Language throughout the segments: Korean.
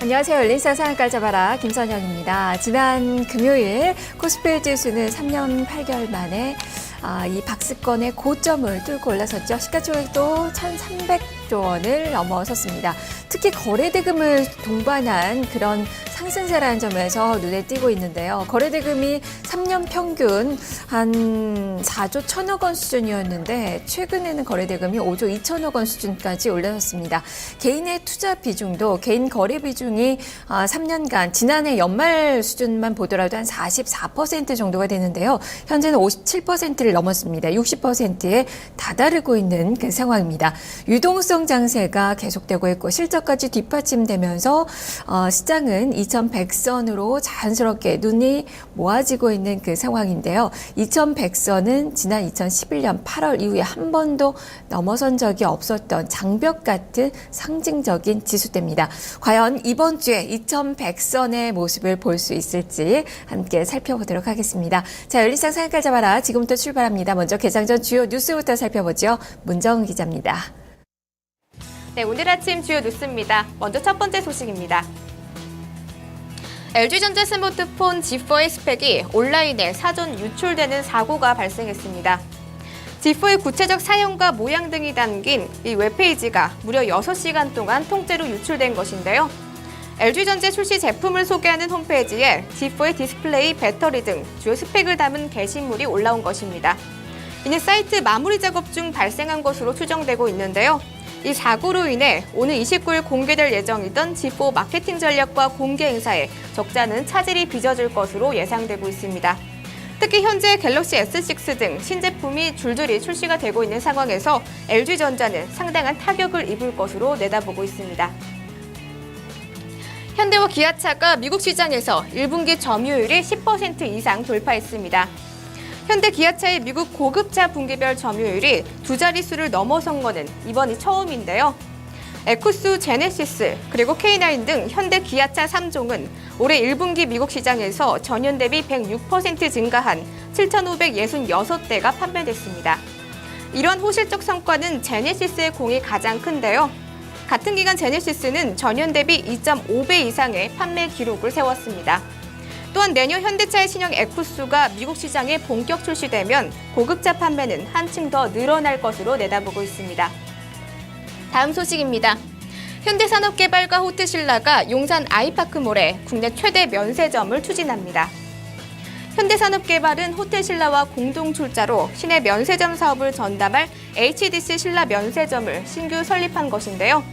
안녕하세요. 열린시장 상한가 잡아라 김선영입니다. 지난 금요일 코스피 지수는 3년 8개월 만에 이 박스권의 고점을 뚫고 올라섰죠. 시가총액도 1,300조 원을 넘어섰습니다. 특히 거래대금을 동반한 그런 상승세라는 점에서 눈에 띄고 있는데요. 거래대금이 3년 평균 한 4조 1천억 원 수준이었는데 최근에는 거래대금이 5조 2천억 원 수준까지 올라섰습니다. 개인의 투자 비중도 개인 거래 비중이 3년간 지난해 연말 수준만 보더라도 한 44% 정도가 되는데요. 현재는 57%를 넘었습니다. 60%에 다다르고 있는 그 상황입니다. 유동성 장세가 계속되고 있고 실적까지 뒷받침되면서 시장은 2100선으로 자연스럽게 눈이 모아지고 있는 그 상황인데요. 2100선은 지난 2011년 8월 이후에 한 번도 넘어선 적이 없었던 장벽 같은 상징적인 지수대입니다. 과연 이번 주에 2100선의 모습을 볼 수 있을지 함께 살펴보도록 하겠습니다. 자, 열린시장 상한가 잡아라. 지금부터 출발합니다. 먼저 개장 전 주요 뉴스부터 살펴보죠. 문정은 기자입니다. 네, 오늘 아침 주요 뉴스입니다. 먼저 첫 번째 소식입니다. LG전자 스마트폰 G4의 스펙이 온라인에 사전 유출되는 사고가 발생했습니다. G4의 구체적 사용과 모양 등이 담긴 이 웹페이지가 무려 6시간 동안 통째로 유출된 것인데요. LG전자 출시 제품을 소개하는 홈페이지에 G4의 디스플레이, 배터리 등 주요 스펙을 담은 게시물이 올라온 것입니다. 이는 사이트 마무리 작업 중 발생한 것으로 추정되고 있는데요. 이 사고로 인해 오늘 29일 공개될 예정이던 G4 마케팅 전략과 공개 행사에 적잖은 차질이 빚어질 것으로 예상되고 있습니다. 특히 현재 갤럭시 S6 등 신제품이 줄줄이 출시가 되고 있는 상황에서 LG전자는 상당한 타격을 입을 것으로 내다보고 있습니다. 현대와 기아차가 미국 시장에서 1분기 점유율이 10% 이상 돌파했습니다. 현대 기아차의 미국 고급차 분기별 점유율이 두 자릿수를 넘어선 것은 이번이 처음인데요. 에쿠스, 제네시스, 그리고 K9 등 현대 기아차 3종은 올해 1분기 미국 시장에서 전년 대비 106% 증가한 7,566대가 판매됐습니다. 이러한 호실적 성과는 제네시스의 공이 가장 큰데요. 같은 기간 제네시스는 전년 대비 2.5배 이상의 판매 기록을 세웠습니다. 또한 내년 현대차의 신형 에쿠스가 미국 시장에 본격 출시되면 고급차 판매는 한층 더 늘어날 것으로 내다보고 있습니다. 다음 소식입니다. 현대산업개발과 호트신라가 용산 아이파크몰에 국내 최대 면세점을 추진합니다. 현대산업개발은 호텔신라와 공동 출자로 시내 면세점 사업을 전담할 HDC 신라 면세점을 신규 설립한 것인데요.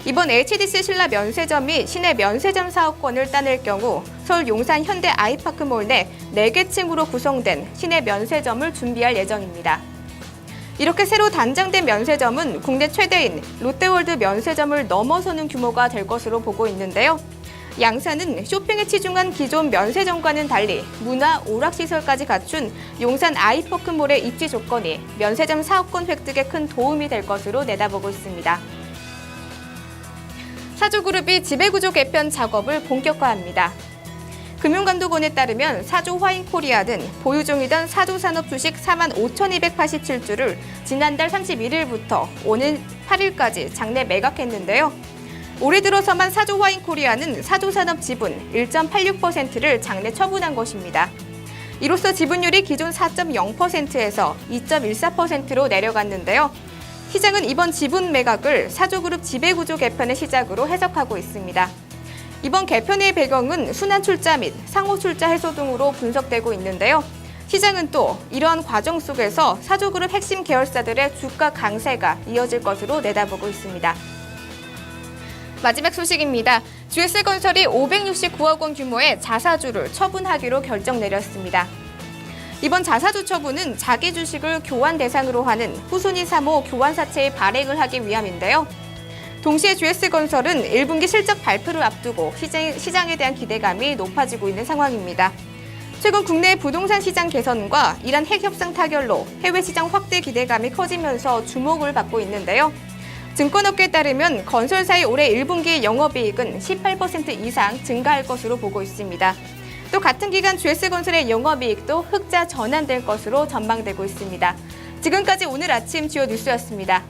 이번 HDC 신라 면세점이 시내 면세점 사업권을 따낼 경우 서울 용산 현대 아이파크몰 내 4개 층으로 구성된 시내 면세점을 준비할 예정입니다. 이렇게 새로 단장된 면세점은 국내 최대인 롯데월드 면세점을 넘어서는 규모가 될 것으로 보고 있는데요. 양사는 쇼핑에 치중한 기존 면세점과는 달리 문화, 오락시설까지 갖춘 용산 아이파크몰의 입지 조건이 면세점 사업권 획득에 큰 도움이 될 것으로 내다보고 있습니다. 사조그룹이 지배구조 개편 작업을 본격화합니다. 금융감독원에 따르면 사조 화인코리아는 보유 중이던 사조산업 주식 45,287주를 지난달 31일부터 오는 8일까지 장내 매각했는데요. 올해 들어서만 사조 화인코리아는 사조산업 지분 1.86%를 장내 처분한 것입니다. 이로써 지분율이 기존 4.0%에서 2.14%로 내려갔는데요. 시장은 이번 지분 매각을 사조그룹 지배구조 개편의 시작으로 해석하고 있습니다. 이번 개편의 배경은 순환 출자 및 상호 출자 해소 등으로 분석되고 있는데요. 시장은 또 이러한 과정 속에서 사조그룹 핵심 계열사들의 주가 강세가 이어질 것으로 내다보고 있습니다. 마지막 소식입니다. GS건설이 569억 원 규모의 자사주를 처분하기로 결정 내렸습니다. 이번 자사주 처분은 자기 주식을 교환 대상으로 하는 후순위 3호 교환사채의 발행을 하기 위함인데요. 동시에 GS건설은 1분기 실적 발표를 앞두고 시장에 대한 기대감이 높아지고 있는 상황입니다. 최근 국내 부동산 시장 개선과 이란 핵 협상 타결로 해외 시장 확대 기대감이 커지면서 주목을 받고 있는데요. 증권업계에 따르면 건설사의 올해 1분기 영업이익은 18% 이상 증가할 것으로 보고 있습니다. 또 같은 기간 GS건설의 영업이익도 흑자 전환될 것으로 전망되고 있습니다. 지금까지 오늘 아침 주요 뉴스였습니다.